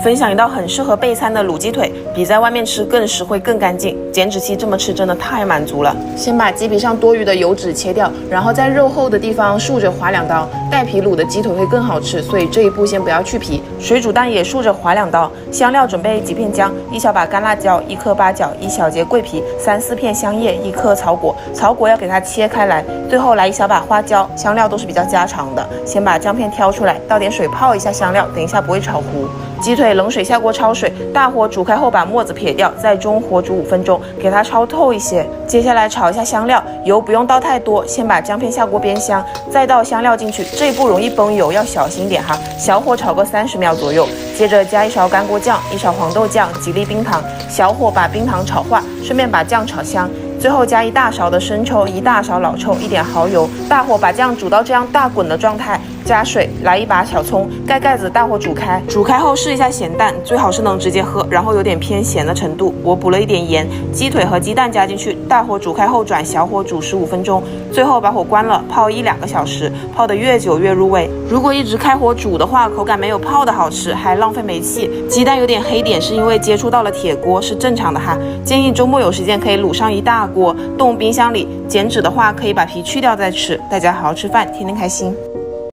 分享一道很適合備餐的滷雞腿，比在外面吃更實惠更乾淨，減脂期這麼吃真的太滿足了。先把雞皮上多餘的油脂切掉，然後在肉厚的地方豎着劃2刀，帶皮滷的雞腿會更好吃，所以這一步先不要去皮。水煮蛋也豎着劃2刀，香料準備幾片薑、1小把乾辣椒、1顆八角、1小節桂皮、3、4片香葉、1顆草果，草果要給它切開來，最後來1小把花椒，香料都是比較家常的。先把薑片挑出來，倒點水泡一下香料，等一下不會炒糊。雞腿冷水下鍋焯水，大火煮開後把沫子撇掉，再中火煮5分鐘，給它焯透一些。接下來炒一下香料，油不用倒太多，先把薑片下鍋煸香，再倒香料進去，這一步容易崩油，要小心點哈。小火炒個30秒左右，接着加1勺乾鍋醬、1勺黃豆醬、幾粒冰糖，小火把冰糖炒化，順便把醬炒香。最後加1大勺的生抽、1大勺老抽、1點蠔油，大火把醬煮到這樣大滾的狀態，加水，來1把小蔥，蓋蓋子，大火煮開。煮開後試一下鹹淡，最好是能直接喝，然後有點偏鹹的程度。我補了1點鹽，雞腿和雞蛋加進去，大火煮開後轉小火煮15分鐘，最後把火關了，泡1-2個小時，泡得越久越入味。如果一直開火煮的話，口感沒有泡的好吃，還浪費煤氣。雞蛋有點黑點是因為接觸到了鐵鍋，是正常的哈。建議周末有時間可以滷上一大鍋，凍冰箱裡。減脂的話可以把皮去掉再吃。大家好好吃飯，天天開心。